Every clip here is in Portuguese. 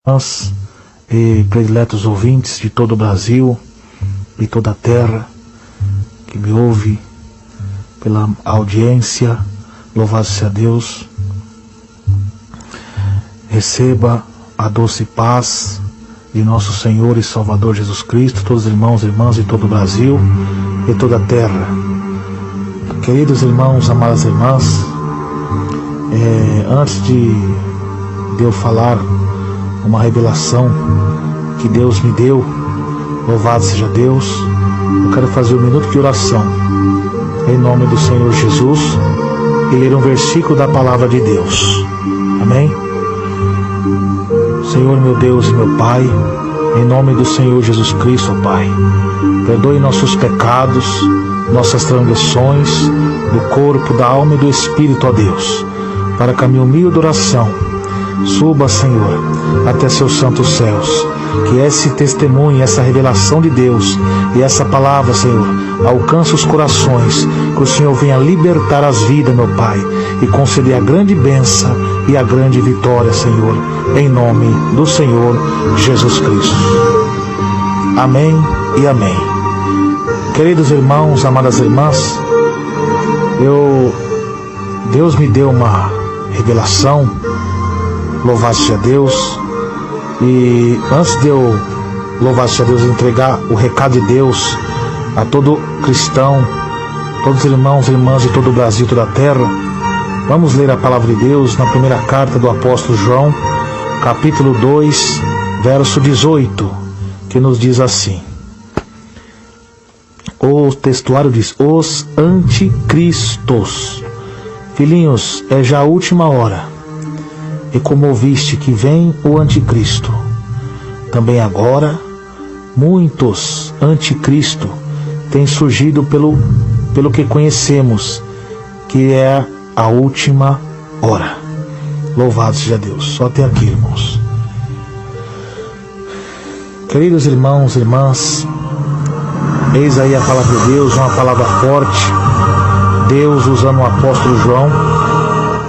Nós e prediletos ouvintes de todo o Brasil e toda a terra que me ouve pela audiência, louvado seja Deus. Receba a doce paz de nosso Senhor e Salvador Jesus Cristo, todos os irmãos e irmãs de todo o Brasil e toda a terra. Queridos irmãos, amadas irmãs, antes de eu falar uma revelação que Deus me deu, louvado seja Deus, eu quero fazer um minuto de oração em nome do Senhor Jesus e ler um versículo da palavra de Deus. Amém? Senhor meu Deus e meu Pai, em nome do Senhor Jesus Cristo, Pai, perdoe nossos pecados, nossas transgressões do corpo, da alma e do espírito, ó Deus, para que a minha humilde oração suba, Senhor, até seus santos céus. Que esse testemunho, essa revelação de Deus e essa palavra, Senhor, alcance os corações, que o Senhor venha libertar as vidas, meu Pai, e conceder a grande bênção e a grande vitória, Senhor, em nome do Senhor Jesus Cristo. Amém e amém. Queridos irmãos, amadas irmãs, Deus me deu uma revelação, louvado seja Deus. E antes de eu, louvado seja Deus, entregar o recado de Deus a todo cristão, todos os irmãos e irmãs de todo o Brasil e toda a terra, vamos ler a palavra de Deus na primeira carta do apóstolo João, capítulo 2, verso 18, que nos diz assim. O textuário diz: os anticristos. Filhinhos, é já a última hora. E como ouviste que vem o anticristo, também agora muitos anticristo têm surgido pelo que conhecemos, que é a última hora. Louvado seja Deus. Só até aqui, irmãos. Queridos irmãos e irmãs, eis aí a palavra de Deus, uma palavra forte. Deus usando o apóstolo João,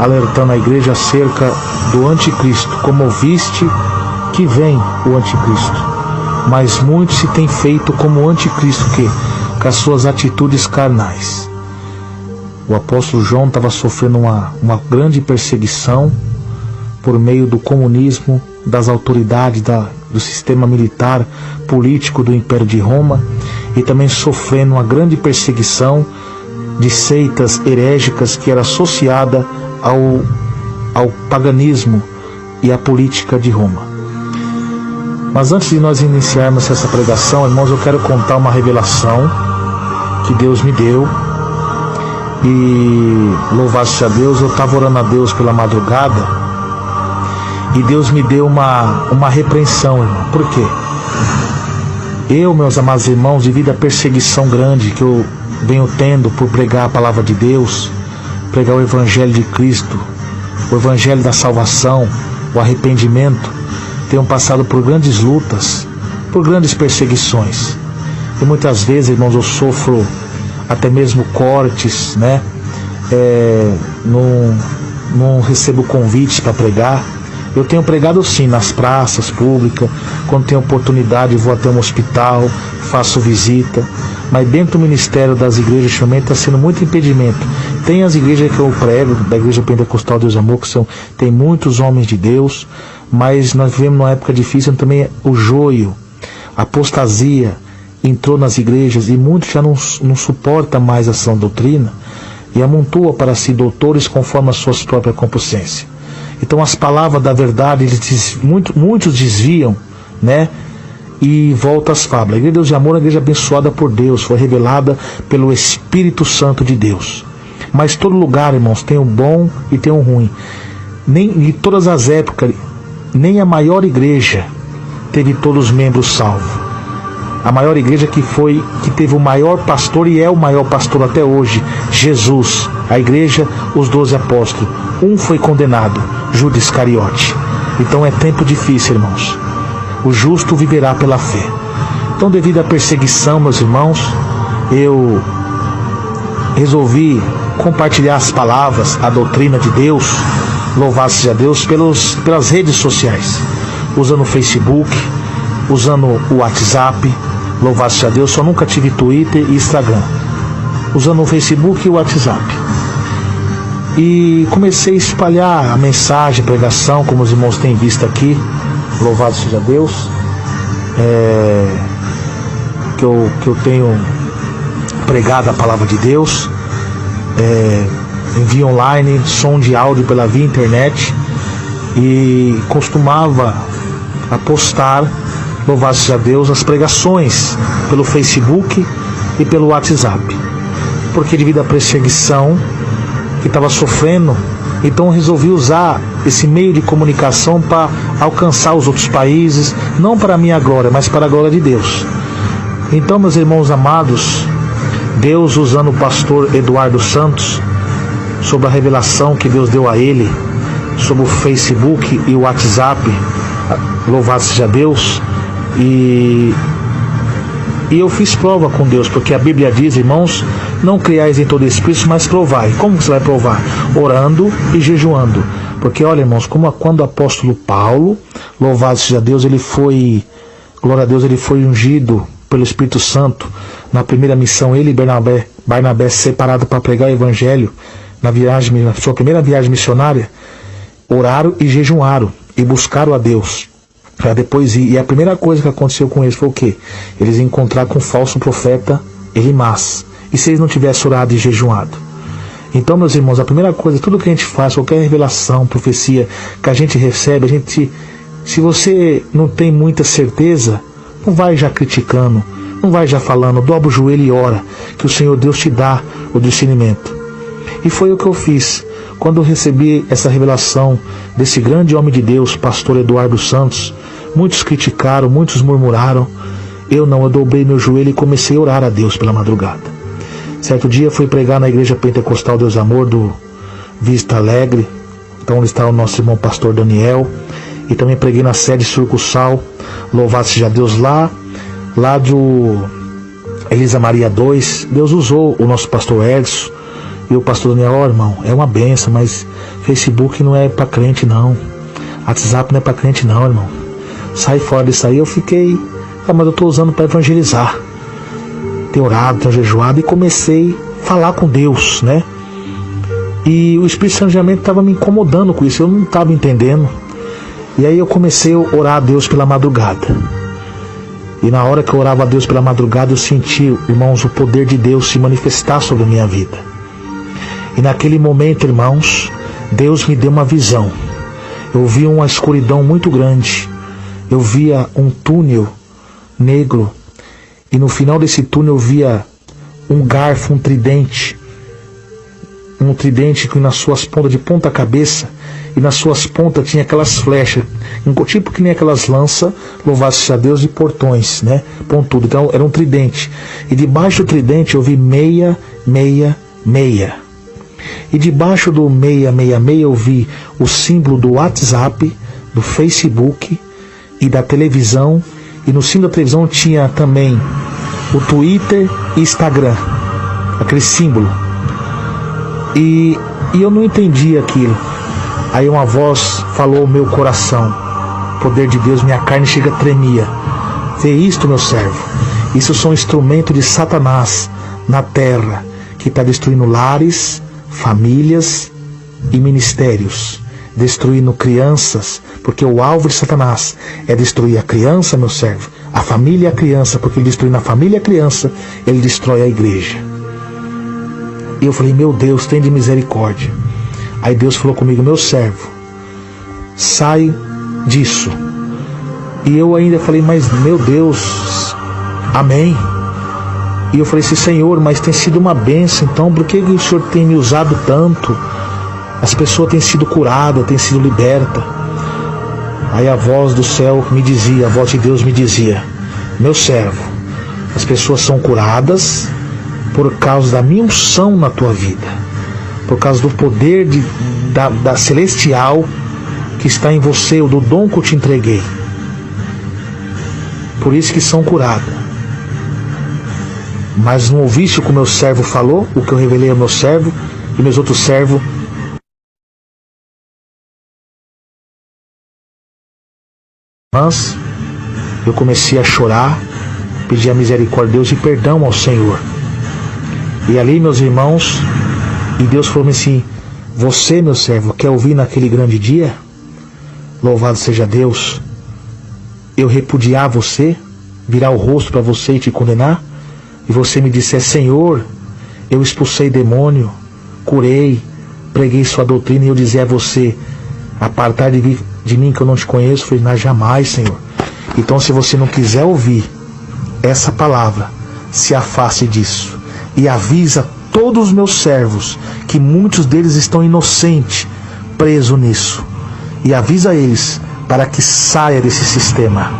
alertando a igreja acerca do anticristo. Como ouviste que vem o anticristo, mas muitos se têm feito como o anticristo, que com as suas atitudes carnais. O apóstolo João estava sofrendo uma grande perseguição por meio do comunismo, das autoridades do sistema militar político do Império de Roma, e também sofrendo uma grande perseguição de seitas herégicas que era associada ao paganismo e à política de Roma. Mas antes de nós iniciarmos essa pregação, irmãos, eu quero contar uma revelação que Deus me deu. E louvado seja Deus, eu estava orando a Deus pela madrugada e Deus me deu uma repreensão, irmão. Por quê? Eu, meus amados irmãos, devido à perseguição grande que eu venho tendo por pregar a palavra de Deus, pregar o Evangelho de Cristo, o Evangelho da salvação, o arrependimento, tenho passado por grandes lutas, por grandes perseguições. E muitas vezes, irmãos, eu sofro até mesmo cortes, né? Não recebo convites para pregar. Eu tenho pregado sim nas praças públicas, quando tenho oportunidade vou até um hospital, faço visita, mas dentro do ministério das igrejas também está sendo muito impedimento. Tem as igrejas que eu prego, da Igreja Pentecostal Deus Amor, que tem muitos homens de Deus, mas nós vivemos numa época difícil, também o joio, a apostasia entrou nas igrejas e muitos já não suportam mais a sã doutrina e amontoam para si doutores conforme as suas próprias concupiscências. Então as palavras da verdade, muitos desviam, né? E volta às fábulas. A Igreja de Deus de Amor é uma igreja abençoada por Deus, foi revelada pelo Espírito Santo de Deus. Mas todo lugar, irmãos, tem o bom e tem o ruim. Nem em todas as épocas, nem a maior igreja teve todos os membros salvos. A maior igreja que teve o maior pastor e é o maior pastor até hoje, Jesus. A igreja, os 12 apóstolos. Um foi condenado, Judas Iscariote. Então é tempo difícil, irmãos. O justo viverá pela fé. Então, devido à perseguição, meus irmãos, eu resolvi compartilhar as palavras, a doutrina de Deus, louvado seja Deus, pelas redes sociais. usando o Facebook, usando o WhatsApp, louvado seja Deus, só nunca tive Twitter e Instagram, usando o Facebook e o WhatsApp. E comecei a espalhar a mensagem, pregação, como os irmãos têm visto aqui, louvado seja Deus, que eu tenho pregado a palavra de Deus, em via online, som de áudio pela via internet, e costumava a postar, louvado seja Deus, as pregações pelo Facebook e pelo WhatsApp, porque devido à perseguição que estava sofrendo, então resolvi usar esse meio de comunicação para alcançar os outros países, não para a minha glória, mas para a glória de Deus. Então, meus irmãos amados, Deus usando o pastor Eduardo Santos, sobre a revelação que Deus deu a ele, sobre o Facebook e o WhatsApp, louvado seja Deus, e eu fiz prova com Deus, porque a Bíblia diz, irmãos, não criais em todo espírito, mas provai. Como você vai provar? Orando e jejuando. Porque olha, irmãos, quando o apóstolo Paulo, louvado seja Deus, glória a Deus, ele foi ungido pelo Espírito Santo na primeira missão, ele e Barnabé separado para pregar o evangelho na sua primeira viagem missionária, oraram e jejuaram e buscaram a Deus para depois ir. E a primeira coisa que aconteceu com eles foi o quê? Eles encontraram com o falso profeta Elimas. E se eles não tivessem orado e jejuado? Então, meus irmãos, a primeira coisa, tudo que a gente faz, qualquer revelação, profecia que a gente recebe, se você não tem muita certeza, não vai já criticando, não vai já falando, dobra o joelho e ora, que o Senhor Deus te dá o discernimento. E foi o que eu fiz. Quando eu recebi essa revelação desse grande homem de Deus, pastor Eduardo Santos, muitos criticaram, muitos murmuraram. Eu dobrei meu joelho e comecei a orar a Deus pela madrugada. Certo dia fui pregar na igreja pentecostal Deus Amor do Vista Alegre, então onde está o nosso irmão pastor Daniel, e também preguei na sede sucursal, louvado seja Deus, lá do Elisa Maria 2, Deus usou o nosso pastor Edson e o pastor Daniel, irmão, é uma benção, mas Facebook não é para crente não, WhatsApp não é para crente não, irmão, sai fora disso aí. Eu fiquei, mas eu estou usando para evangelizar, ter orado, ter jejuado, e comecei a falar com Deus, né? E o Espírito Santo realmente estava me incomodando com isso, eu não estava entendendo. E aí eu comecei a orar a Deus pela madrugada. E na hora que eu orava a Deus pela madrugada, eu senti, irmãos, o poder de Deus se manifestar sobre a minha vida. E naquele momento, irmãos, Deus me deu uma visão. Eu vi uma escuridão muito grande. Eu via um túnel negro. E no final desse túnel eu via um garfo, um tridente que nas suas pontas, de ponta cabeça, e nas suas pontas tinha aquelas flechas, tipo que nem aquelas lanças, louvado seja Deus, de portões, né? Pontudo. Então era um tridente. E debaixo do tridente eu vi 666. E debaixo do 666 eu vi o símbolo do WhatsApp, do Facebook e da televisão. E no símbolo da televisão tinha também o Twitter e Instagram, aquele símbolo. E eu não entendi aquilo. Aí uma voz falou ao meu coração, poder de Deus, minha carne chega a tremia. Vê isto, meu servo, isso são instrumentos de Satanás na terra, que está destruindo lares, famílias e ministérios, destruindo crianças, porque o alvo de Satanás é destruir a criança, meu servo, a família e a criança, porque ele destruindo a família e a criança, ele destrói a igreja. E eu falei, meu Deus, tem de misericórdia. Aí Deus falou comigo, meu servo, sai disso. E eu ainda falei, mas meu Deus, amém. E eu falei assim, Senhor, mas tem sido uma bênção, então por que o Senhor tem me usado tanto? As pessoas têm sido curadas, têm sido libertas. Aí a voz do céu me dizia, a voz de Deus me dizia, meu servo, as pessoas são curadas por causa da minha unção na tua vida, por causa do poder da celestial que está em você, do dom que eu te entreguei. Por isso que são curadas. Mas não ouviste o que o meu servo falou, o que eu revelei ao meu servo e meus outros servos irmãs, eu comecei a chorar, pedir a misericórdia de Deus e perdão ao Senhor. E ali, meus irmãos, e Deus falou assim: você, meu servo, quer ouvir naquele grande dia? Louvado seja Deus. Eu repudiar você, virar o rosto para você e te condenar, e você me disser: Senhor, eu expulsei demônio, curei, preguei sua doutrina, e eu dizer a você: apartar de mim que eu não te conheço. Eu falei: não, jamais, Senhor. Então, se você não quiser ouvir essa palavra, se afaste disso e avisa todos os meus servos, que muitos deles estão inocentes, presos nisso, e avisa eles para que saia desse sistema.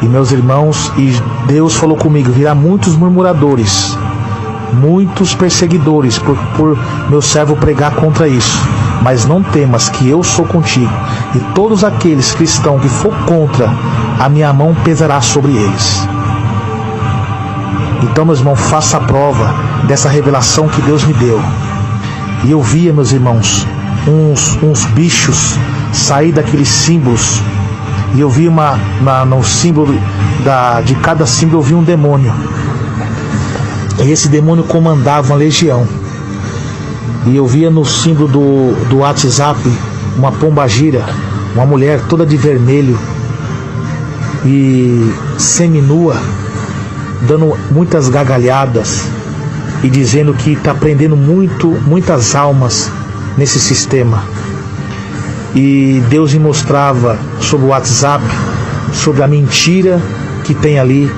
E meus irmãos, e Deus falou comigo: virá muitos murmuradores, muitos perseguidores por meu servo pregar contra isso, mas não temas, que eu sou contigo, e todos aqueles cristãos que for contra, a minha mão pesará sobre eles. Então, meus irmãos, faça a prova dessa revelação que Deus me deu. E eu via, meus irmãos, uns bichos sair daqueles símbolos. E eu vi no símbolo de cada símbolo eu vi um demônio. E esse demônio comandava uma legião. E eu via no símbolo do WhatsApp uma pombagira, uma mulher toda de vermelho e seminua, dando muitas gargalhadas e dizendo que está prendendo muitas almas nesse sistema. E Deus me mostrava sobre o WhatsApp, sobre a mentira que tem ali,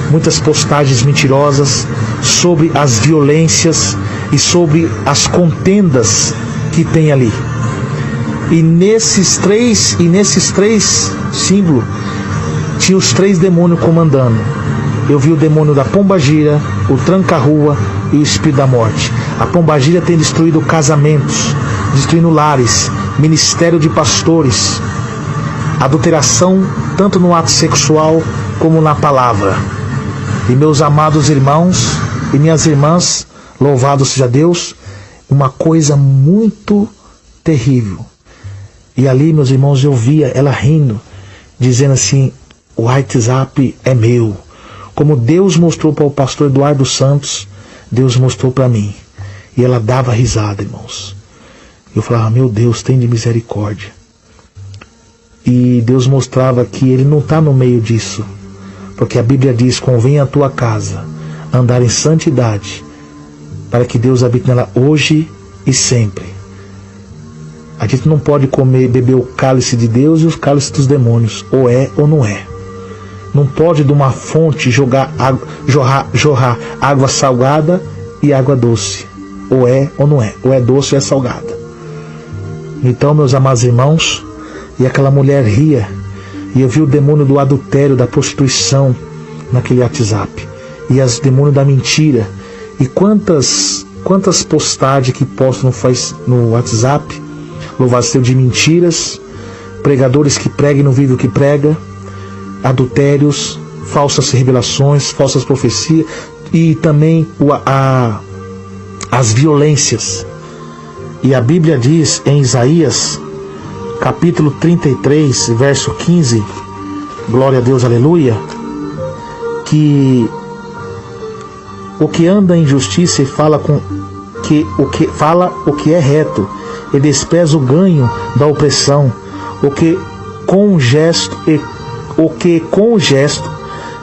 muitas postagens mentirosas, sobre as violências e sobre as contendas que tem ali. E nesses três símbolos tinha os 3 demônios comandando. Eu vi o demônio da pombagira, o tranca-rua e o espírito da morte. A pombagira tem destruído casamentos, destruindo lares, ministério de pastores, adulteração tanto no ato sexual como na palavra. E meus amados irmãos e minhas irmãs, louvado seja Deus, uma coisa muito terrível. E ali, meus irmãos, eu via ela rindo, dizendo assim: o WhatsApp é meu. Como Deus mostrou para o pastor Eduardo Santos, Deus mostrou para mim. E ela dava risada, irmãos. Eu falava: meu Deus, tem de misericórdia. E Deus mostrava que Ele não está no meio disso. Porque a Bíblia diz: convém a tua casa andar em santidade, para que Deus habite nela hoje e sempre. A gente não pode beber o cálice de Deus e os cálices dos demônios. Ou é ou não é. Não pode de uma fonte jorrar água salgada e água doce. Ou é ou não é. Ou é doce ou é salgada. Então, meus amados irmãos, e aquela mulher ria. E eu vi o demônio do adultério, da prostituição naquele WhatsApp. E os demônios da mentira. E quantas postagens que postam no WhatsApp, louvado seja, de mentiras, pregadores que pregam e não vivem o que prega, adultérios, falsas revelações, falsas profecias, e também as violências. E a Bíblia diz em Isaías, capítulo 33, verso 15, glória a Deus, aleluia, que o que anda em justiça e fala o que é reto, e despreza o ganho da opressão, o que com gesto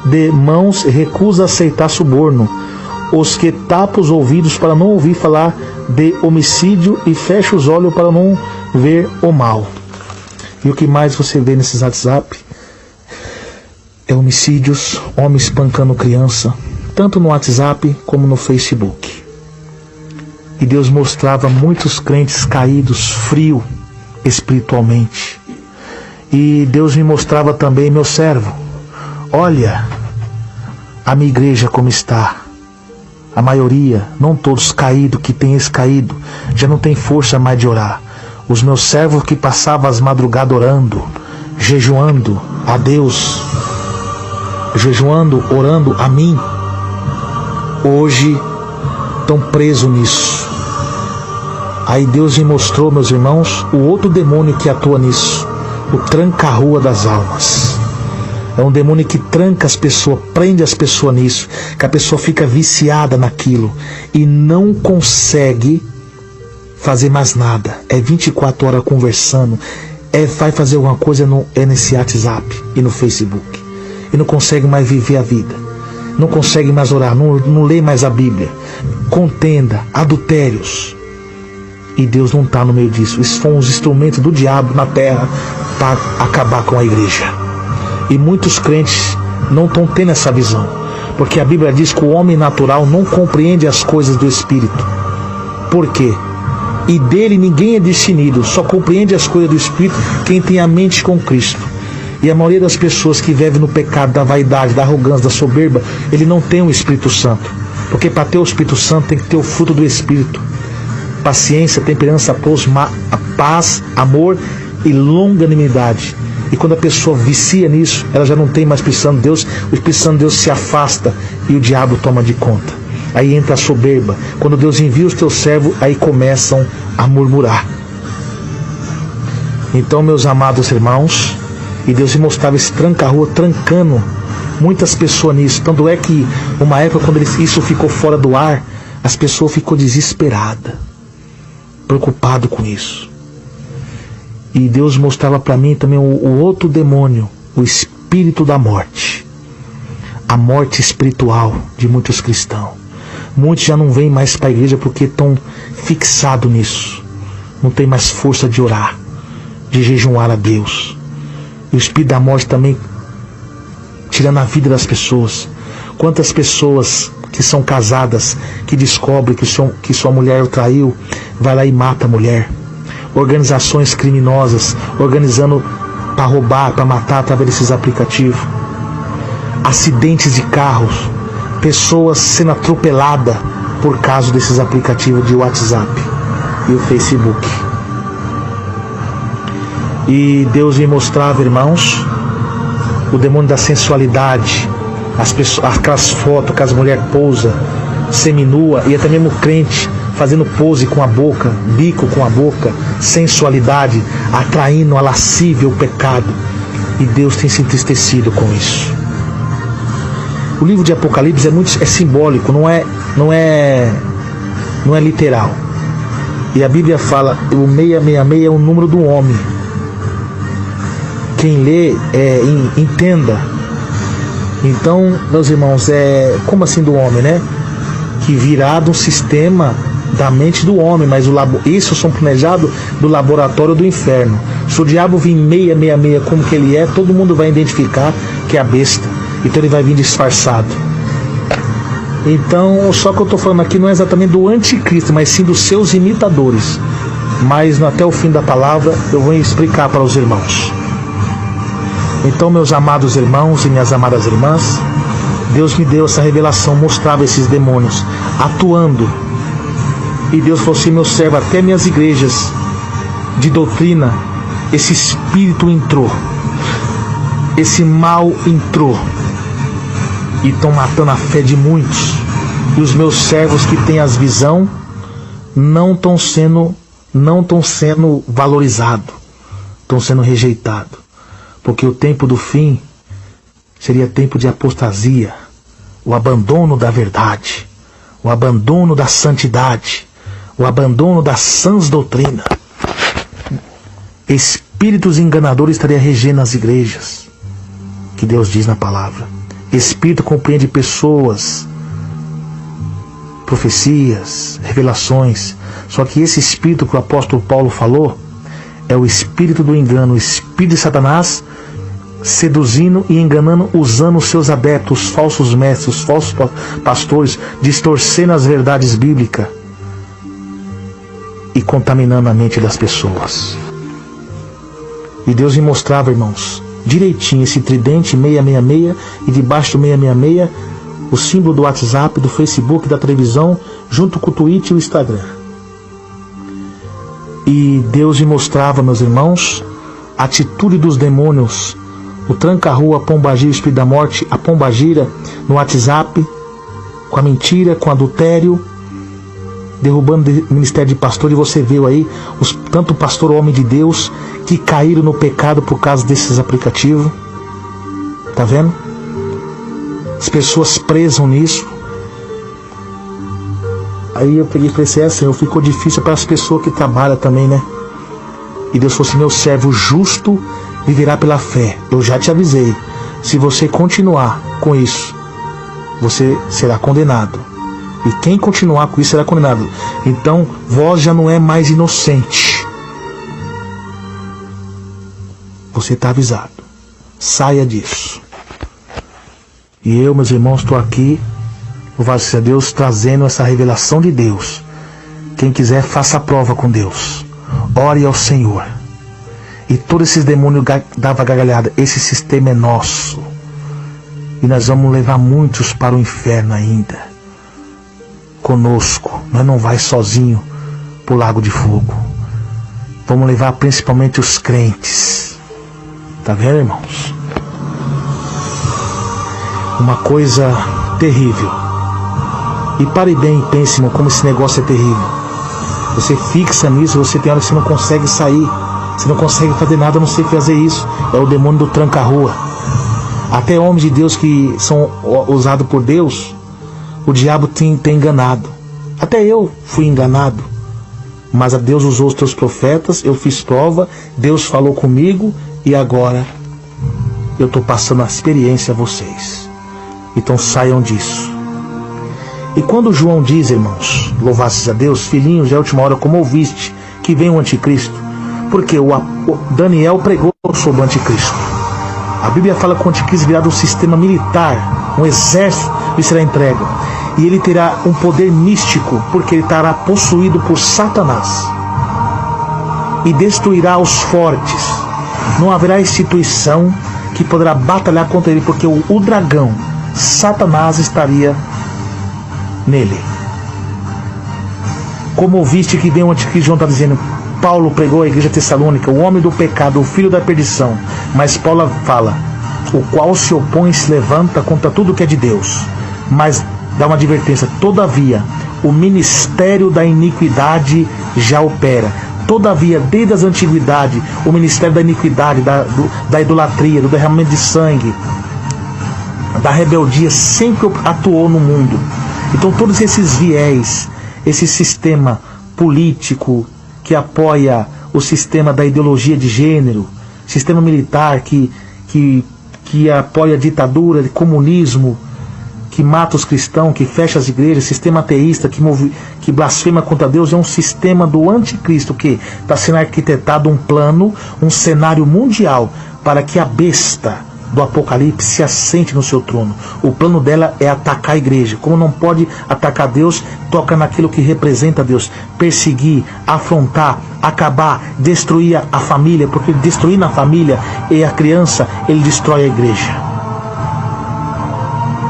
de mãos recusa aceitar suborno, os que tapa os ouvidos para não ouvir falar de homicídio e fecha os olhos para não ver o mal. E o que mais você vê nesses WhatsApp é homicídios, homens espancando criança, tanto no WhatsApp como no Facebook. E Deus mostrava muitos crentes caídos, frios espiritualmente. E Deus me mostrava também: meu servo, olha a minha igreja como está. A maioria, não todos, caído, que tem esse caído, já não tem força mais de orar. Os meus servos que passavam as madrugadas orando, jejuando a Deus, jejuando, orando a mim, hoje estão presos nisso. Aí Deus me mostrou, meus irmãos, o outro demônio que atua nisso. o tranca-rua das almas. É um demônio que tranca as pessoas, prende as pessoas nisso, que a pessoa fica viciada naquilo e não consegue fazer mais nada. É 24 horas conversando, vai fazer alguma coisa nesse WhatsApp e no Facebook. E não consegue mais viver a vida. Não consegue mais orar, não lê mais a Bíblia. Contenda, adultérios. E Deus não está no meio disso. Isso foram os instrumentos do diabo na terra para acabar com a igreja. E muitos crentes não estão tendo essa visão. Porque a Bíblia diz que o homem natural não compreende as coisas do Espírito. Por quê? E dele ninguém é discernido, só compreende as coisas do Espírito quem tem a mente com Cristo. E a maioria das pessoas que vivem no pecado da vaidade, da arrogância, da soberba, ele não tem o Espírito Santo. Porque para ter o Espírito Santo tem que ter o fruto do Espírito. Paciência, temperança, paz, amor e longanimidade. E quando a pessoa vicia nisso, ela já não tem mais Espírito Santo de Deus, o Espírito Santo de Deus se afasta e o diabo toma de conta. Aí entra a soberba. Quando Deus envia os teus servos, aí começam a murmurar. Então, meus amados irmãos, e Deus me mostrava esse tranca-rua trancando muitas pessoas nisso. Tanto é que uma época quando isso ficou fora do ar, as pessoas ficou desesperadas, preocupado com isso. E Deus mostrava para mim também o outro demônio, o espírito da morte. A morte espiritual de muitos cristãos. Muitos já não vêm mais para a igreja porque estão fixados nisso. Não tem mais força de orar, de jejuar a Deus. E o espírito da morte também tirando a vida das pessoas. Quantas pessoas que são casadas, que descobrem que sua mulher o traiu, vai lá e mata a mulher. Organizações criminosas, organizando para roubar, para matar através desses aplicativos. Acidentes de carros, pessoas sendo atropeladas por causa desses aplicativos de WhatsApp e o Facebook. E Deus me mostrava, irmãos, o demônio da sensualidade, aquelas fotos que as mulheres pousam seminua, e até mesmo crente fazendo pose com a boca, bico com a boca, sensualidade, atraindo a lascívia, o pecado. E Deus tem se entristecido com isso. O livro de Apocalipse é simbólico, não é literal. E a Bíblia fala, o 666 é o número do homem. Quem lê, entenda. Então, meus irmãos, como assim do homem, né? Que virá de um sistema da mente do homem, mas isso são planejados do laboratório do inferno. Se o diabo vir 666 como que ele é, todo mundo vai identificar que é a besta. Então ele vai vir disfarçado. Então, só que eu estou falando aqui não é exatamente do anticristo, mas sim dos seus imitadores. Mas até o fim da palavra eu vou explicar para os irmãos. Então, meus amados irmãos e minhas amadas irmãs, Deus me deu essa revelação, mostrava esses demônios atuando. E Deus falou assim, meu servo, até minhas igrejas de doutrina, esse espírito entrou. Esse mal entrou. E estão matando a fé de muitos. E os meus servos que têm as visão não estão sendo valorizados. Estão sendo rejeitados. Porque o tempo do fim seria tempo de apostasia, o abandono da verdade, o abandono da santidade, o abandono das sãs doutrinas. Espíritos enganadores estariam regendo as igrejas, que Deus diz na palavra. Espírito compreende pessoas, profecias, revelações. Só que esse espírito que o apóstolo Paulo falou é o espírito do engano, o espírito de Satanás seduzindo e enganando, usando os seus adeptos, os falsos mestres, os falsos pastores, distorcendo as verdades bíblicas e contaminando a mente das pessoas. E Deus me mostrava, irmãos, direitinho esse tridente 666 e debaixo do 666 o símbolo do WhatsApp, do Facebook, da televisão, junto com o Twitter e o Instagram. E Deus me mostrava, meus irmãos, a atitude dos demônios, o tranca-rua, a pombagira, o espírito da morte, a pombagira no WhatsApp, com a mentira, com o adultério, derrubando o ministério de pastor, e você viu aí tanto pastor homem de Deus que caíram no pecado por causa desses aplicativos. Tá vendo? As pessoas presam nisso. Aí eu peguei e falei assim, ficou difícil para as pessoas que trabalham também, né? E Deus falou assim, meu servo justo viverá pela fé. Eu já te avisei, se você continuar com isso, você será condenado. E quem continuar com isso será condenado. Então, vós já não é mais inocente. Você está avisado. Saia disso. E eu, meus irmãos, estou aqui, louvado seja Deus, trazendo essa revelação de Deus. Quem quiser, faça a prova com Deus. Ore ao Senhor. E todos esses demônios davam gargalhada. Esse sistema é nosso. E nós vamos levar muitos para o inferno ainda. Conosco. Nós não vai sozinho para o lago de fogo. Vamos levar principalmente os crentes. Tá vendo, irmãos? Uma coisa terrível. E pare bem e pense, irmão, como esse negócio é terrível. Você fixa nisso, você tem hora que você não consegue sair. Você não consegue fazer nada, a não sei fazer isso. É o demônio do tranca-rua. Até homens de Deus que são usados por Deus, o diabo tem enganado. Até eu fui enganado. Mas a Deus usou os teus profetas, eu fiz prova, Deus falou comigo e agora eu estou passando a experiência a vocês. Então saiam disso. E quando João diz, irmãos, louvastes a Deus, filhinhos, já é a última hora, como ouviste, que vem o anticristo. Porque o Daniel pregou sobre o anticristo. A Bíblia fala que o anticristo virá de um sistema militar, um exército lhe será entregue. E ele terá um poder místico, porque ele estará possuído por Satanás. E destruirá os fortes. Não haverá instituição que poderá batalhar contra ele, porque o dragão, Satanás, estaria nele. Como ouviste que vem o anticristo, João está dizendo, Paulo pregou à igreja tessalônica, o homem do pecado, o filho da perdição. Mas Paulo fala, o qual se opõe e se levanta contra tudo que é de Deus. Mas dá uma advertência, todavia, o ministério da iniquidade já opera. Todavia, desde as antiguidades, o ministério da iniquidade, da idolatria, do derramamento de sangue, da rebeldia, sempre atuou no mundo. Então todos esses viés, esse sistema político que apoia o sistema da ideologia de gênero, sistema militar que apoia a ditadura, de comunismo, que mata os cristãos, que fecha as igrejas, sistema ateísta, que blasfema contra Deus, é um sistema do anticristo, que está sendo arquitetado um plano, um cenário mundial, para que a besta do Apocalipse se assente no seu trono. O plano dela é atacar a igreja. Como não pode atacar Deus, toca naquilo que representa Deus. Perseguir, afrontar, acabar, destruir a família, porque destruindo a família e a criança, ele destrói a igreja.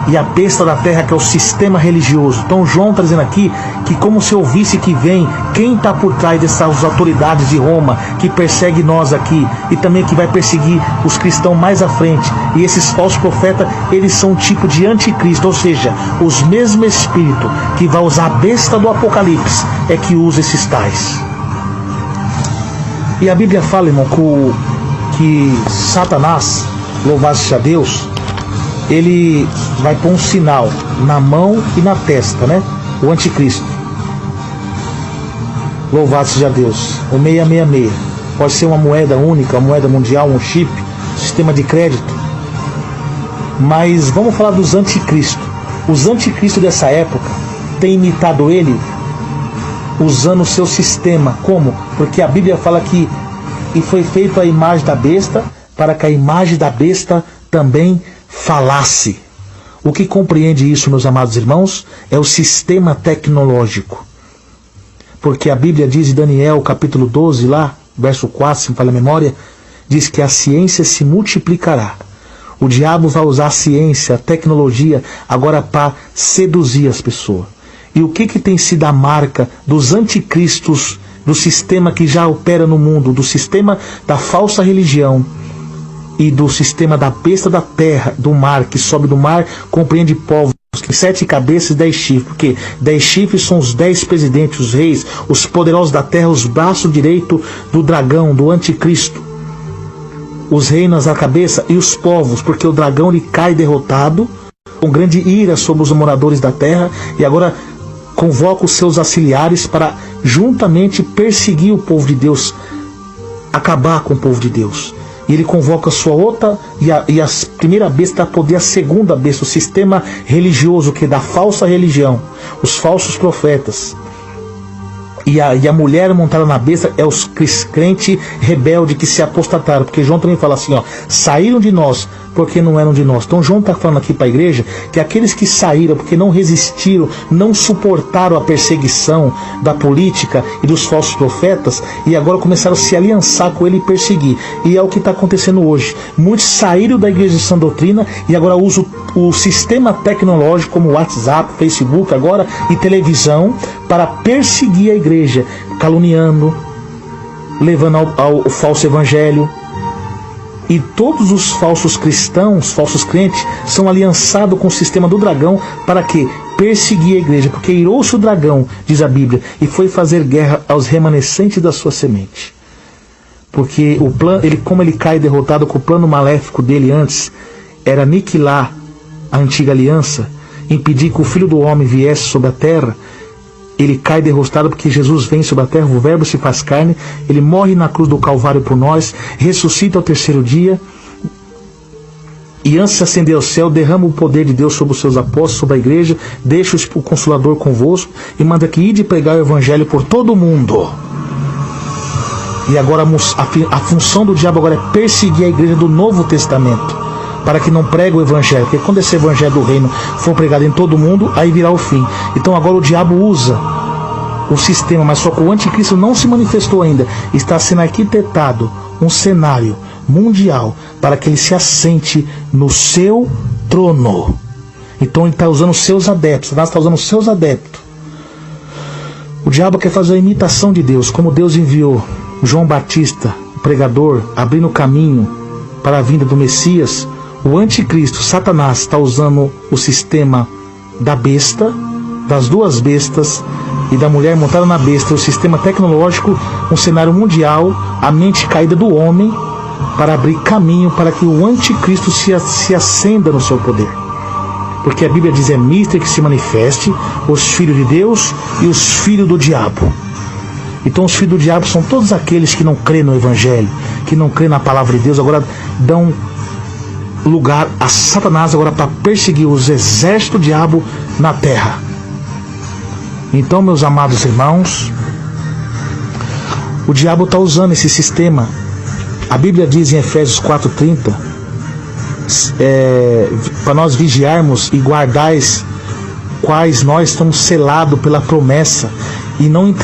E a besta da terra, que é o sistema religioso. Então João está dizendo aqui que, como se ouvisse que vem, quem está por trás dessas autoridades de Roma, que persegue nós aqui, e também que vai perseguir os cristãos mais à frente. E esses falsos profetas, eles são um tipo de anticristo, ou seja, os mesmos espíritos que vai usar a besta do Apocalipse, é que usa esses tais. E a Bíblia fala, irmão, que Satanás, louvado seja Deus, ele vai pôr um sinal na mão e na testa, né? O anticristo. Louvado seja Deus. O 666. Pode ser uma moeda única, uma moeda mundial, um chip, sistema de crédito. Mas vamos falar dos anticristos. Os anticristos dessa época têm imitado ele usando o seu sistema. Como? Porque a Bíblia fala que e foi feito a imagem da besta, para que a imagem da besta também falasse. O que compreende isso, meus amados irmãos, é o sistema tecnológico. Porque a Bíblia diz em Daniel, capítulo 12, lá, verso 4, se me falha a memória, diz que a ciência se multiplicará. O diabo vai usar a ciência, a tecnologia, agora para seduzir as pessoas. E o que tem sido a marca dos anticristos, do sistema que já opera no mundo, do sistema da falsa religião, e do sistema da besta da terra, do mar, que sobe do mar, compreende povos que 7 cabeças e 10 chifres, porque 10 chifres são os 10 presidentes, os reis, os poderosos da terra, os braços direitos do dragão, do anticristo. Os reinos à cabeça e os povos, porque o dragão ele cai derrotado, com grande ira sobre os moradores da terra, e agora convoca os seus auxiliares para juntamente perseguir o povo de Deus, acabar com o povo de Deus. E ele convoca a sua outra, e a primeira besta dá poder a segunda besta, o sistema religioso, que é da falsa religião, os falsos profetas. E a mulher montada na besta é os crentes rebeldes que se apostataram, porque João também fala assim, saíram de nós porque não eram de nós. Então João está falando aqui para a igreja que aqueles que saíram porque não resistiram, não suportaram a perseguição da política e dos falsos profetas, e agora começaram a se aliançar com ele e perseguir. E é o que está acontecendo hoje. Muitos saíram da igreja de sã doutrina e agora usam o sistema tecnológico como WhatsApp, Facebook agora e televisão para perseguir a igreja, caluniando, levando ao falso evangelho. E todos os falsos cristãos, falsos crentes, são aliançados com o sistema do dragão para quê? Perseguir a igreja, porque irou-se o dragão, diz a Bíblia, e foi fazer guerra aos remanescentes da sua semente. Porque o plano, como ele cai derrotado, com o plano maléfico dele antes era aniquilar a antiga aliança, impedir que o Filho do Homem viesse sobre a terra. Ele cai derrotado porque Jesus vem sobre a terra, o Verbo se faz carne, ele morre na cruz do Calvário por nós, ressuscita ao terceiro dia, e antes de ascender ao céu, derrama o poder de Deus sobre os seus apóstolos, sobre a igreja, deixa o Consolador convosco, e manda que ide pregar o Evangelho por todo o mundo. E agora a função do diabo agora é perseguir a igreja do Novo Testamento, para que não pregue o Evangelho, porque quando esse Evangelho do Reino for pregado em todo mundo, aí virá o fim. Então agora o diabo usa o sistema, mas só que o anticristo não se manifestou ainda. Está sendo arquitetado um cenário mundial para que ele se assente no seu trono. Então ele está usando os seus adeptos, Satanás está usando os seus adeptos. O diabo quer fazer a imitação de Deus, como Deus enviou João Batista, o pregador, abrindo o caminho para a vinda do Messias. O anticristo, Satanás, está usando o sistema da besta, das duas bestas e da mulher montada na besta, o sistema tecnológico, um cenário mundial, a mente caída do homem, para abrir caminho para que o anticristo se acenda no seu poder. Porque a Bíblia diz, é mister que se manifeste os filhos de Deus e os filhos do diabo. Então os filhos do diabo são todos aqueles que não crêem no Evangelho, que não crêem na palavra de Deus, agora dão lugar a Satanás agora para perseguir os exércitos do diabo na terra. Então, meus amados irmãos, o diabo está usando esse sistema. A Bíblia diz em Efésios 4:30, para nós vigiarmos e guardais, quais nós estamos selados pela promessa, e não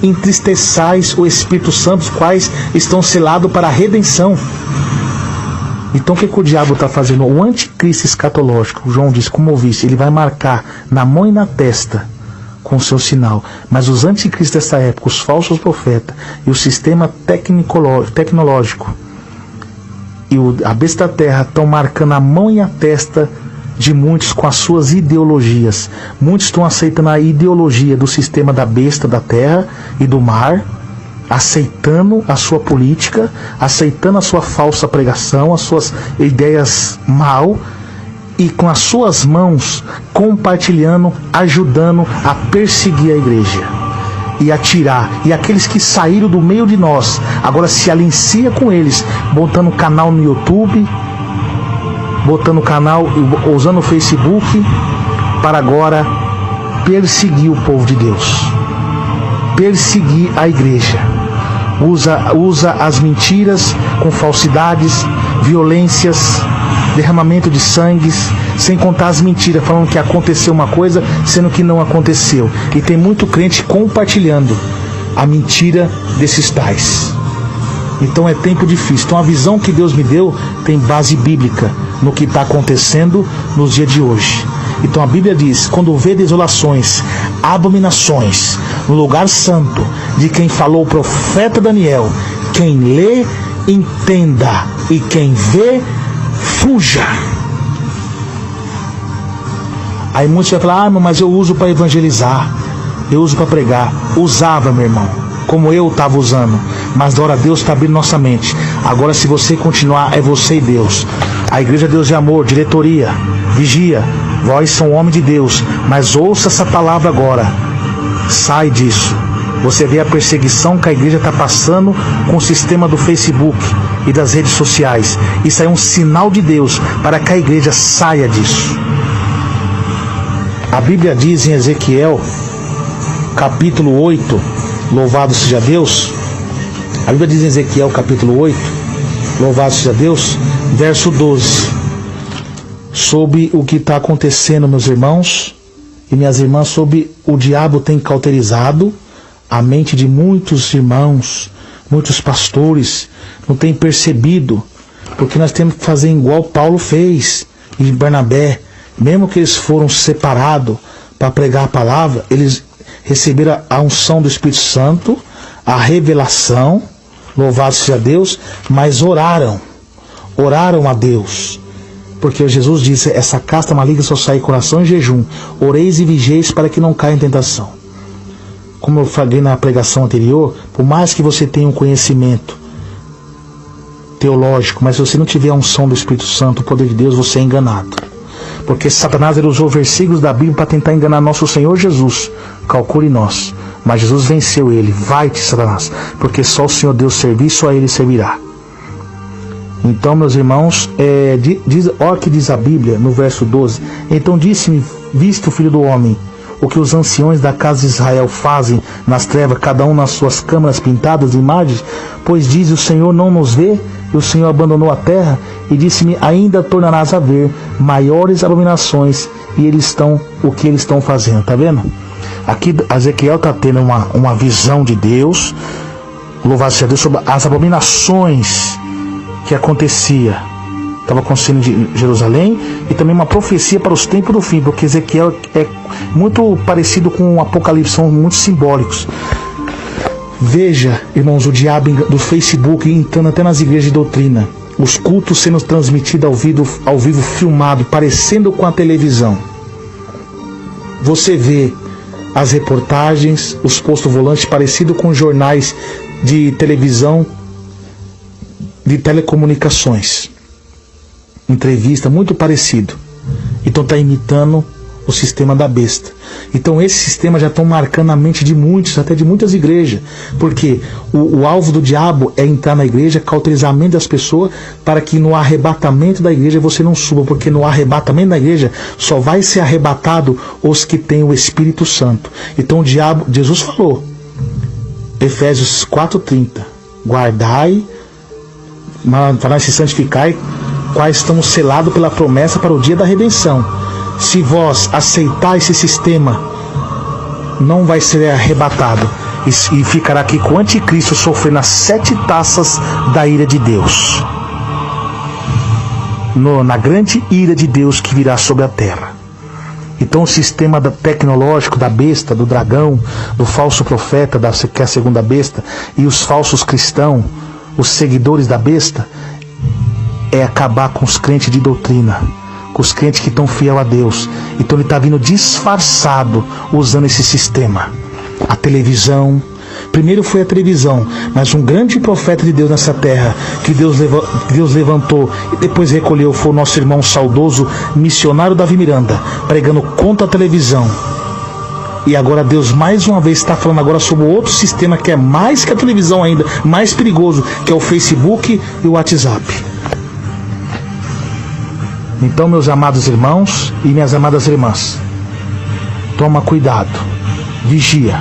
entristeçais o Espírito Santo, os quais estão selados para a redenção. Então o que o diabo está fazendo? O anticristo escatológico, João diz, como ouviste, ele vai marcar na mão e na testa com o seu sinal. Mas os anticristos dessa época, os falsos profetas e o sistema tecnológico e a besta da terra estão marcando a mão e a testa de muitos com as suas ideologias. Muitos estão aceitando a ideologia do sistema da besta da terra e do mar, aceitando a sua política, aceitando a sua falsa pregação, as suas ideias mal, e com as suas mãos compartilhando, ajudando a perseguir a igreja e a tirar. E aqueles que saíram do meio de nós agora se alicia com eles, botando canal no YouTube, botando canal, usando o Facebook, para agora perseguir o povo de Deus, perseguir a igreja. Usa as mentiras com falsidades, violências, derramamento de sangue, sem contar as mentiras, falando que aconteceu uma coisa, sendo que não aconteceu. E tem muito crente compartilhando a mentira desses tais. Então é tempo difícil. Então a visão que Deus me deu tem base bíblica no que está acontecendo nos dias de hoje. Então a Bíblia diz, quando vê desolações, abominações no lugar santo, de quem falou o profeta Daniel, quem lê, entenda, e quem vê, fuja. Aí muitos vão falar, mas eu uso para evangelizar, eu uso para pregar. Usava, meu irmão, como eu estava usando, mas da hora Deus está abrindo nossa mente. Agora, se você continuar, é você e Deus. A igreja Deus de Amor, diretoria, vigia, vós são homem de Deus, mas ouça essa palavra agora, sai disso. Você vê a perseguição que a igreja está passando com o sistema do Facebook e das redes sociais. Isso é um sinal de Deus para que a igreja saia disso. A Bíblia diz em Ezequiel, capítulo 8, louvado seja Deus. A Bíblia diz em Ezequiel, capítulo 8, louvado seja Deus, verso 12. Sobre o que está acontecendo, meus irmãos e minhas irmãs, sobre o diabo tem cauterizado a mente de muitos irmãos, muitos pastores, não tem percebido, porque nós temos que fazer igual Paulo fez e Barnabé. Mesmo que eles foram separados para pregar a palavra, eles receberam a unção do Espírito Santo, a revelação, louvado seja Deus, mas oraram a Deus, porque Jesus disse, essa casta maligna só sai coração em jejum, oreis e vigieis para que não caia em tentação. Como eu falei na pregação anterior, por mais que você tenha um conhecimento teológico, mas se você não tiver a unção do Espírito Santo, o poder de Deus, você é enganado. Porque Satanás ele usou versículos da Bíblia para tentar enganar nosso Senhor Jesus. Calcule nós. Mas Jesus venceu ele. Vai-te, Satanás, porque só o Senhor Deus servir, só ele servirá. Então, meus irmãos, olha o que diz a Bíblia no verso 12. Então disse-me, viste o Filho do Homem, o que os anciões da casa de Israel fazem nas trevas, cada um nas suas câmaras pintadas de imagens, pois diz, o Senhor não nos vê, e o Senhor abandonou a terra, e disse-me, ainda tornarás a ver maiores abominações, e o que eles estão fazendo, tá vendo? Aqui Ezequiel está tendo uma visão de Deus, louvado seja Deus, sobre as abominações que acontecia. Estava acontecendo em Jerusalém, e também uma profecia para os tempos do fim, porque Ezequiel é muito parecido com o Apocalipse, são muito simbólicos. Veja, irmãos, o diabo do Facebook entrando até nas igrejas de doutrina, os cultos sendo transmitidos ao vivo filmado, parecendo com a televisão. Você vê as reportagens, os postos volantes parecido com jornais de televisão, de telecomunicações. Entrevista muito parecido. Então está imitando o sistema da besta. Então esse sistema já estão marcando a mente de muitos, até de muitas igrejas, porque o alvo do diabo é entrar na igreja, cauterizar a mente das pessoas, para que no arrebatamento da igreja você não suba, porque no arrebatamento da igreja só vai ser arrebatado os que têm o Espírito Santo. Então o diabo, Jesus falou, Efésios 4:30, guardai, para se santificai, quais estamos selados pela promessa para o dia da redenção. Se vós aceitar esse sistema, não vai ser arrebatado e ficará aqui com o anticristo sofrendo as 7 taças da ira de Deus, na grande ira de Deus que virá sobre a terra. Então o sistema tecnológico da besta, do dragão, do falso profeta, que é a segunda besta, e os falsos cristãos, os seguidores da besta, é acabar com os crentes de doutrina, com os crentes que estão fiel a Deus. Então ele está vindo disfarçado, usando esse sistema. A televisão, primeiro foi a televisão, mas um grande profeta de Deus nessa terra, que Deus levantou e depois recolheu, foi o nosso irmão saudoso, missionário Davi Miranda, pregando contra a televisão. E agora Deus mais uma vez está falando agora sobre outro sistema que é mais que a televisão ainda, mais perigoso, que é o Facebook e o WhatsApp. Então, meus amados irmãos e minhas amadas irmãs, toma cuidado, vigia,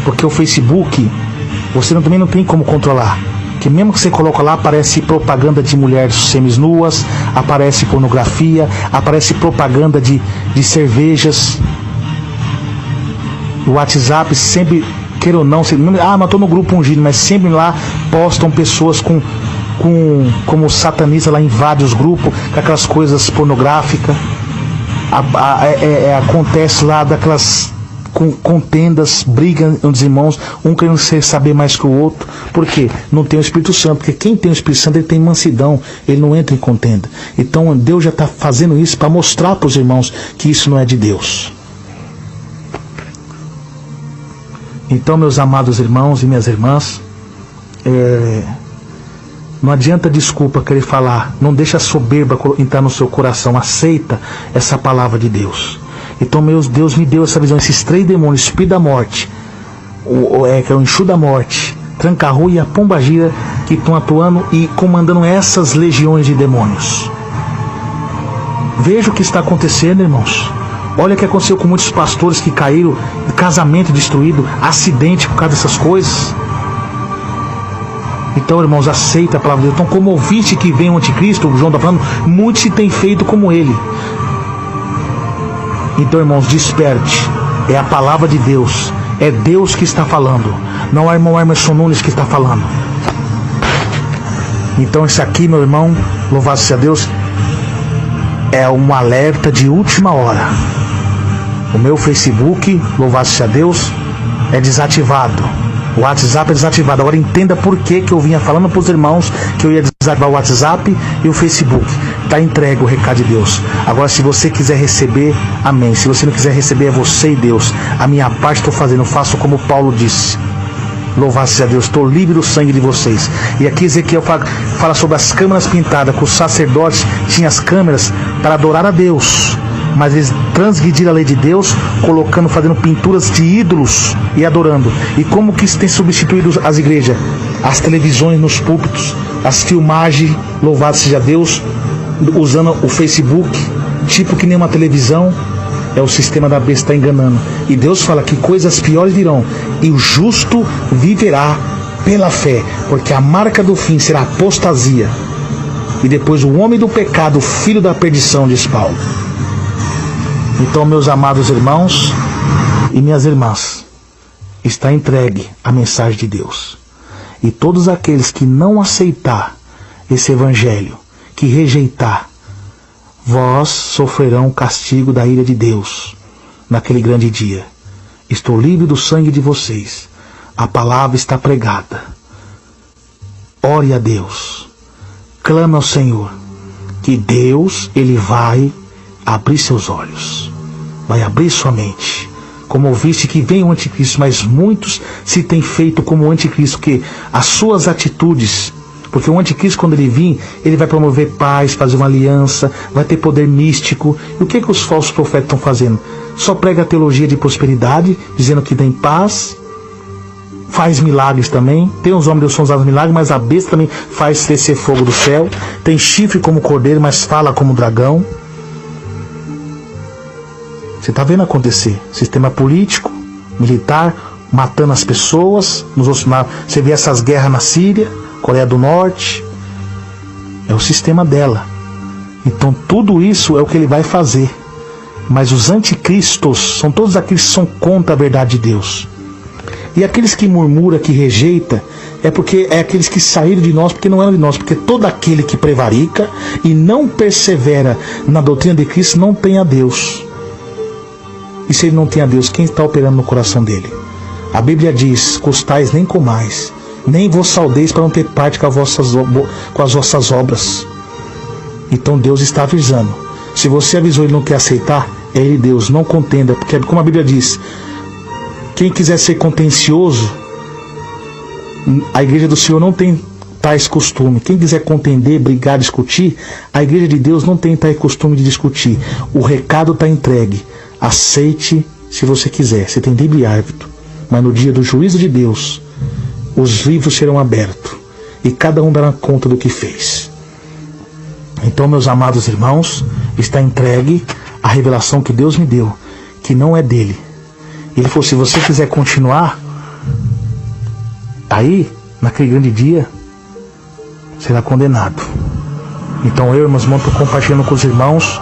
porque o Facebook você também não tem como controlar, que mesmo que você coloca lá, aparece propaganda de mulheres seminuas, aparece pornografia, aparece propaganda de cervejas. O WhatsApp sempre, queira ou não, mas estou no grupo ungido, mas sempre lá postam pessoas como satanista lá, invade os grupos com aquelas coisas pornográficas, acontece lá daquelas com contendas, brigas entre os irmãos, um querendo saber mais que o outro. Por quê? Não tem o Espírito Santo, porque quem tem o Espírito Santo, ele tem mansidão, ele não entra em contenda. Então Deus já está fazendo isso para mostrar para os irmãos que isso não é de Deus. Então, meus amados irmãos e minhas irmãs, não adianta desculpa querer falar, não deixa a soberba entrar no seu coração, aceita essa palavra de Deus. Então, Deus me deu essa visão, esses 3 demônios, espírito da morte, que é o enxu da morte, tranca-rua e a pombagira, que estão atuando e comandando essas legiões de demônios. Veja o que está acontecendo, irmãos. Olha o que aconteceu com muitos pastores que caíram, casamento destruído, acidente por causa dessas coisas. Então, irmãos, aceita a palavra de Deus. Então, como ouviste que vem o anticristo, o João está falando, muitos se têm feito como ele. Então, irmãos, desperte. É a palavra de Deus. É Deus que está falando. Não é o irmão Emerson Nunes que está falando. Então, isso aqui, meu irmão, louvado seja Deus, é um alerta de última hora. O meu Facebook, louvado seja Deus, é desativado. O WhatsApp é desativado. Agora entenda por que eu vinha falando para os irmãos que eu ia desativar o WhatsApp e o Facebook. Está entregue o recado de Deus. Agora, se você quiser receber, amém. Se você não quiser receber, é você e Deus. A minha parte estou fazendo, faço como Paulo disse. Louvado seja Deus, estou livre do sangue de vocês. E aqui Ezequiel fala sobre as câmeras pintadas, que os sacerdotes tinham as câmeras para adorar a Deus, mas eles transgrediram a lei de Deus, fazendo pinturas de ídolos e adorando. E como que isso tem substituído as igrejas? As televisões nos púlpitos, as filmagens, louvado seja Deus, usando o Facebook, tipo que nem uma televisão. É o sistema da besta, está enganando. E Deus fala que coisas piores virão, e o justo viverá pela fé, porque a marca do fim será apostasia. E depois o homem do pecado, o filho da perdição, diz Paulo. Então, meus amados irmãos e minhas irmãs, está entregue a mensagem de Deus. E todos aqueles que não aceitar esse evangelho, que rejeitar, vós sofrerão o castigo da ira de Deus naquele grande dia. Estou livre do sangue de vocês. A palavra está pregada. Ore a Deus. Clame ao Senhor. Que Deus, Ele vai abrir seus olhos. Vai abrir sua mente. Como ouviste que vem o anticristo, mas muitos se têm feito como o anticristo, que as suas atitudes... Porque o anticristo, quando ele vir, ele vai promover paz, fazer uma aliança, vai ter poder místico. E o que os falsos profetas estão fazendo? Só prega a teologia de prosperidade, dizendo que tem paz, faz milagres também. Tem os homens de Deus que são usados milagres, mas a besta também faz descer fogo do céu. Tem chifre como cordeiro, mas fala como dragão. Você está vendo acontecer? Sistema político, militar, matando as pessoas. Você vê essas guerras na Síria, Coreia do Norte, é o sistema dela. Então tudo isso é o que ele vai fazer. Mas os anticristos são todos aqueles que são contra a verdade de Deus. E aqueles que murmuram, que rejeita, é porque é aqueles que saíram de nós, porque não eram de nós. Porque todo aquele que prevarica e não persevera na doutrina de Cristo não tem a Deus. E se ele não tem a Deus, quem está operando no coração dele? A Bíblia diz: custais nem comais, nem vos saudeis para não ter parte com as vossas obras. Então Deus está avisando. Se você avisou e ele não quer aceitar, é ele Deus, não contenda. Porque como a Bíblia diz, quem quiser ser contencioso, a igreja do Senhor não tem tais costumes. Quem quiser contender, brigar, discutir, a igreja de Deus não tem tais costume de discutir. O recado está entregue. Aceite se você quiser. Você tem livre árbitro. Mas no dia do juízo de Deus, os livros serão abertos e cada um dará conta do que fez. Então, meus amados irmãos, está entregue a revelação que Deus me deu, que não é dele. Ele falou: se você quiser continuar, aí, naquele grande dia, será condenado. Então eu, irmãos, estou compartilhando com os irmãos,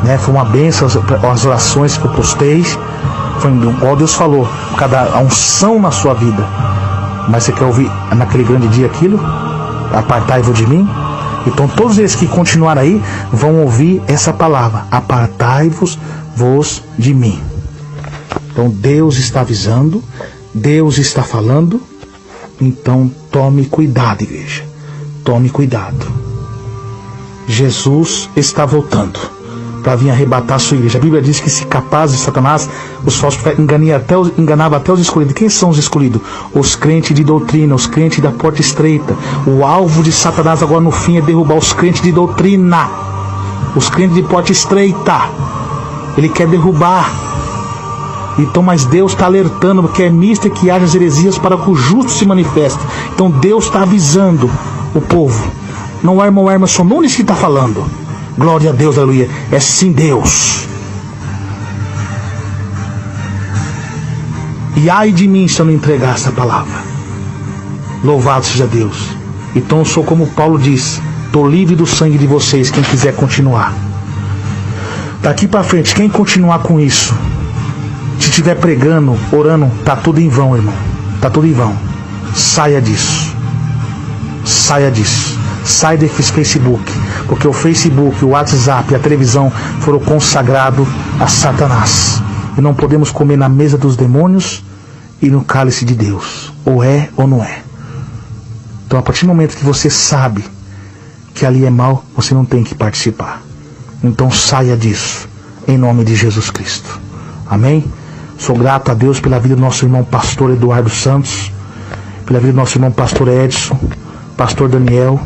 né? Foi uma bênção as orações que eu postei. Foi igual Deus falou, cada unção na sua vida. Mas você quer ouvir naquele grande dia aquilo? Apartai-vos de mim? Então todos eles que continuarem aí vão ouvir essa palavra: apartai-vos de mim. Então Deus está avisando, Deus está falando. Então tome cuidado, igreja. Tome cuidado. Jesus está voltando para vir arrebatar a sua igreja. A Bíblia diz que, se capaz de Satanás, os falsos profetas enganava até os escolhidos. Quem são os escolhidos? Os crentes de doutrina, os crentes da porta estreita. O alvo de Satanás agora no fim é derrubar os crentes de doutrina, os crentes de porta estreita. Ele quer derrubar. Então, mas Deus está alertando, porque é mister que haja as heresias para que o justo se manifeste. Então Deus está avisando o povo. Não é irmão Emerson Nunes que está falando. Glória a Deus, aleluia. É sim Deus. E ai de mim se eu não entregar essa palavra. Louvado seja Deus. Então eu sou como Paulo diz: estou livre do sangue de vocês, quem quiser continuar. Daqui para frente, quem continuar com isso, se estiver pregando, orando, tá tudo em vão, irmão. Tá tudo em vão. Saia disso. Saia disso. Sai desse Facebook. Porque o Facebook, o WhatsApp e a televisão foram consagrados a Satanás. E não podemos comer na mesa dos demônios e no cálice de Deus. Ou é ou não é. Então, a partir do momento que você sabe que ali é mal, você não tem que participar. Então saia disso, em nome de Jesus Cristo. Amém? Sou grato a Deus pela vida do nosso irmão pastor Eduardo Santos, pela vida do nosso irmão pastor Edson, pastor Daniel.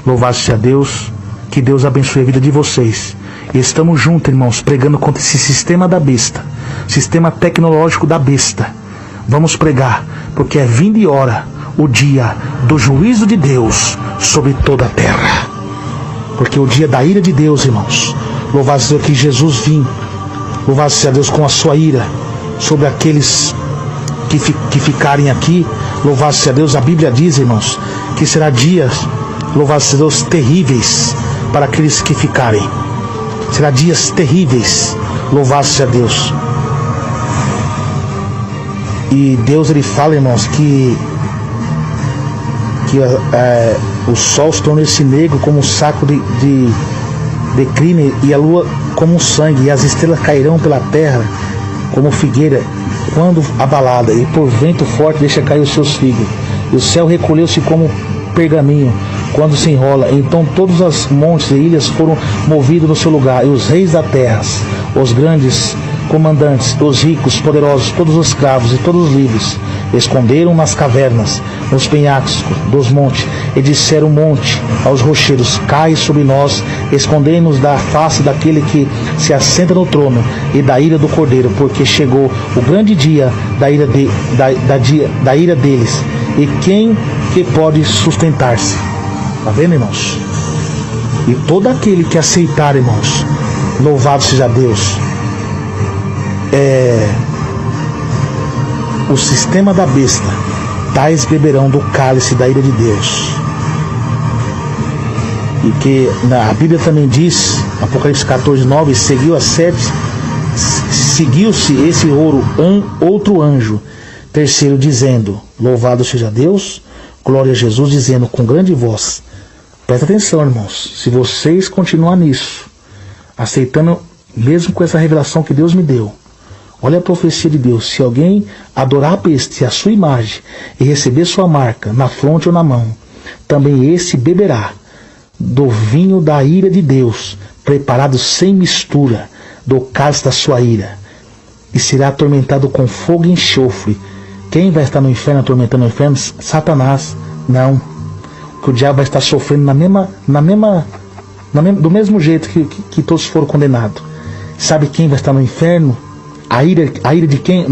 Louvado seja Deus. Que Deus abençoe a vida de vocês. E estamos juntos, irmãos, pregando contra esse sistema da besta, sistema tecnológico da besta. Vamos pregar, porque é vindo e hora o dia do juízo de Deus sobre toda a terra. Porque o dia da ira de Deus, irmãos, louvado seja Deus, que Jesus vim, louvado seja Deus, com a sua ira sobre aqueles que ficarem aqui. Louvado seja Deus, a Bíblia diz, irmãos, que será dias, louvado seja Deus, terríveis para aqueles que ficarem. Será dias terríveis, louvado seja Deus. E Deus, ele fala, irmãos, que o sol se torna-se negro como um saco de crime, e a lua como um sangue, e as estrelas cairão pela terra como figueira quando abalada, e por vento forte deixa cair os seus figos, e o céu recolheu-se como pergaminho quando se enrola. Então todos os montes e ilhas foram movidos no seu lugar, e os reis da terra, os grandes comandantes, os ricos, poderosos, todos os escravos e todos os livres, esconderam nas cavernas, nos penhascos dos montes, e disseram monte aos rocheiros: cai sobre nós, escondei-nos da face daquele que se assenta no trono e da ira do Cordeiro, porque chegou o grande dia da ira, da ira deles, e quem que pode sustentar-se? Está vendo, irmãos? E todo aquele que aceitar, irmãos, louvado seja Deus, o sistema da besta, tais beberão do cálice da ira de Deus. E que a Bíblia também diz, Apocalipse 14:9, seguiu-se esse outro anjo, terceiro, dizendo: louvado seja Deus, glória a Jesus, dizendo com grande voz. Presta atenção, irmãos, se vocês continuarem nisso, aceitando, mesmo com essa revelação que Deus me deu, olha a profecia de Deus: se alguém adorar a besta e a sua imagem e receber sua marca na fronte ou na mão, também esse beberá do vinho da ira de Deus, preparado sem mistura, do cálice da sua ira, e será atormentado com fogo e enxofre. Quem vai estar no inferno, atormentando o inferno? Satanás. Não. Que o diabo vai estar sofrendo do mesmo jeito que todos foram condenados. Sabe quem vai estar no inferno? A ira de quem?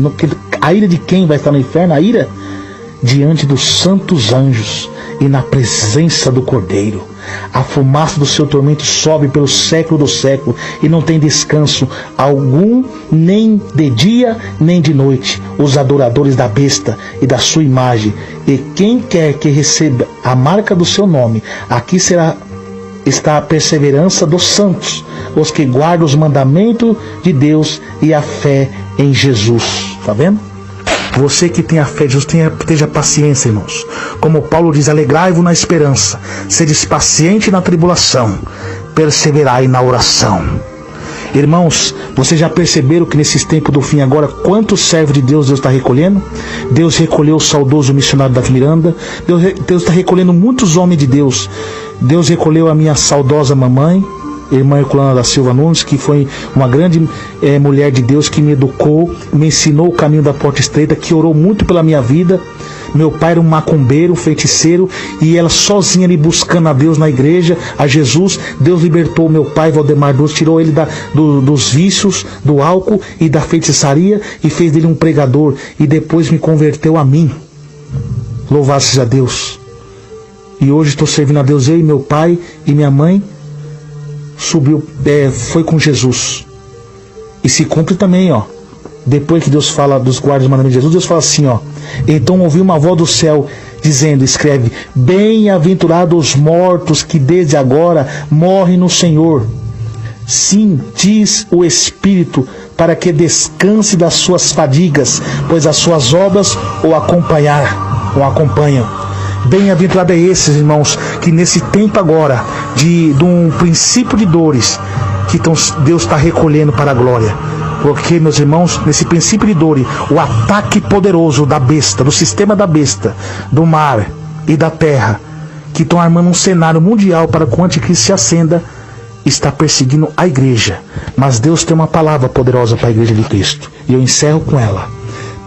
A ira de quem vai estar no inferno? A ira diante dos santos anjos e na presença do Cordeiro. A fumaça do seu tormento sobe pelo século do século, e não tem descanso algum, nem de dia nem de noite, os adoradores da besta e da sua imagem, e quem quer que receba a marca do seu nome. Aqui está a perseverança dos santos, os que guardam os mandamentos de Deus e a fé em Jesus. Está vendo? Você que tem a fé de Jesus, esteja paciência, irmãos. Como Paulo diz: alegrai-vos na esperança, sedes paciente na tribulação, perseverai na oração. Irmãos, vocês já perceberam que nesses tempos do fim agora, quantos servos de Deus está recolhendo? Deus recolheu o saudoso missionário Davi Miranda. Deus está recolhendo muitos homens de Deus. Deus recolheu a minha saudosa mamãe, irmã Herculana da Silva Nunes, que foi uma grande mulher de Deus, que me educou, me ensinou o caminho da porta estreita, que orou muito pela minha vida. Meu pai era um macumbeiro, um feiticeiro, e ela sozinha ali buscando a Deus na igreja, a Jesus. Deus libertou meu pai, Valdemar Dulce, tirou ele dos vícios, do álcool e da feitiçaria, e fez dele um pregador, e depois me converteu a mim. Louvado seja Deus. E hoje estou servindo a Deus, eu e meu pai e minha mãe foi com Jesus. E se cumpre também, ó. Depois que Deus fala dos guardas do mandamento de Jesus, Deus fala assim, ó: então ouvi uma voz do céu dizendo, escreve, bem-aventurados os mortos que desde agora morrem no Senhor. Sim, diz o Espírito, para que descanse das suas fadigas, pois as suas obras o acompanham. Bem-aventurado é esses, irmãos, que nesse tempo agora, de um princípio de dores, que Deus está recolhendo para a glória. Porque, meus irmãos, nesse princípio de dor, o ataque poderoso da besta, do sistema da besta, do mar e da terra, que estão armando um cenário mundial para que o anticristo se acenda, está perseguindo a igreja. Mas Deus tem uma palavra poderosa para a igreja de Cristo. E eu encerro com ela.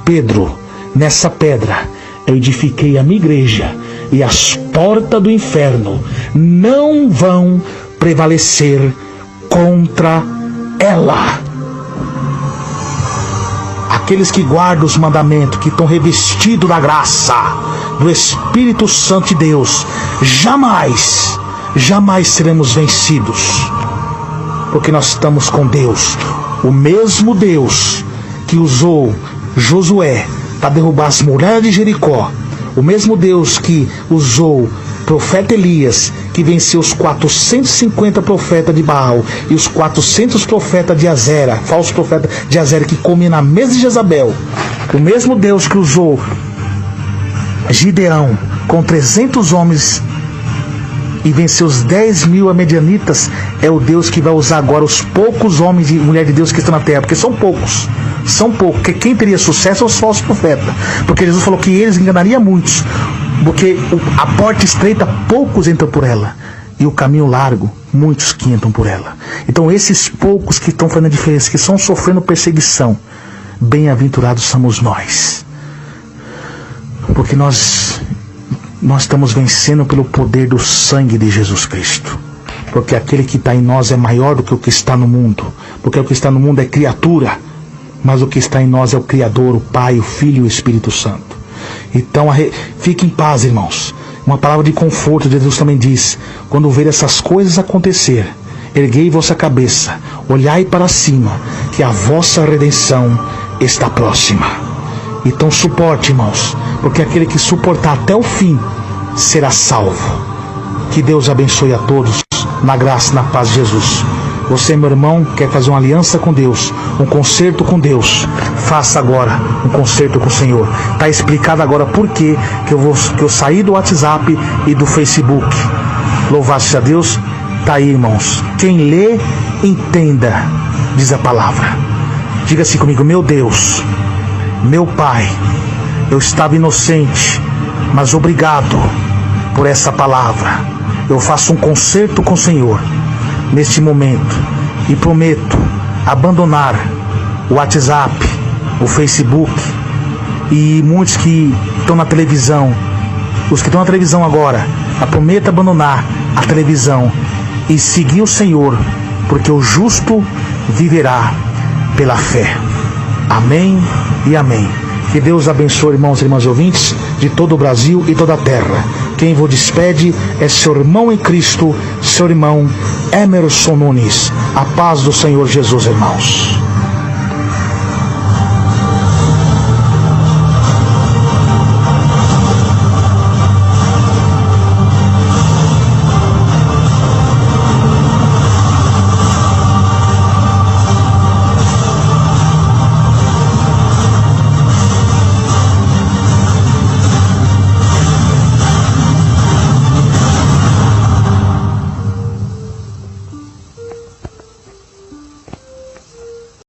Pedro, nessa pedra, eu edifiquei a minha igreja, e as portas do inferno não vão prevalecer contra ela. Aqueles que guardam os mandamentos, que estão revestidos da graça do Espírito Santo de Deus, jamais seremos vencidos, porque nós estamos com Deus, o mesmo Deus que usou Josué para derrubar as muralhas de Jericó, o mesmo Deus que usou o profeta Elias, que venceu os 450 profetas de Baal e os 400 profetas de Azera, falsos profetas de Azera, que comiam na mesa de Jezabel. O mesmo Deus que usou Gideão com 300 homens e venceu os 10.000 amedianitas, é o Deus que vai usar agora os poucos homens e mulheres de Deus que estão na terra, porque são poucos, porque quem teria sucesso é os falsos profetas, porque Jesus falou que eles enganariam muitos, porque a porta estreita, poucos entram por ela, e o caminho largo, muitos que entram por ela. Então esses poucos que estão fazendo a diferença, que estão sofrendo perseguição, bem-aventurados somos nós, porque nós estamos vencendo pelo poder do sangue de Jesus Cristo, porque aquele que está em nós é maior do que o que está no mundo, porque o que está no mundo é criatura, mas o que está em nós é o Criador, o Pai, o Filho e o Espírito Santo. Então fique em paz, irmãos. Uma palavra de conforto, Jesus também diz: quando ver essas coisas acontecer, erguei vossa cabeça, olhai para cima, que a vossa redenção está próxima. Então suporte, irmãos, porque aquele que suportar até o fim será salvo. Que Deus abençoe a todos, na graça e na paz de Jesus. Você, meu irmão, quer fazer uma aliança com Deus, um concerto com Deus, faça agora um concerto com o Senhor. Está explicado agora por que eu saí do WhatsApp e do Facebook. Louvado seja Deus. Está aí, irmãos. Quem lê, entenda, diz a palavra. Diga assim comigo: meu Deus, meu Pai, eu estava inocente, mas obrigado por essa palavra. Eu faço um concerto com o Senhor neste momento e prometo abandonar o WhatsApp, o Facebook e muitos que estão na televisão. Os que estão na televisão agora, eu prometo abandonar a televisão e seguir o Senhor, porque o justo viverá pela fé. Amém e amém. Que Deus abençoe, irmãos e irmãs ouvintes de todo o Brasil e toda a terra. Quem vos despede é seu irmão em Cristo, seu irmão Emerson Nunes. A paz do Senhor Jesus, irmãos.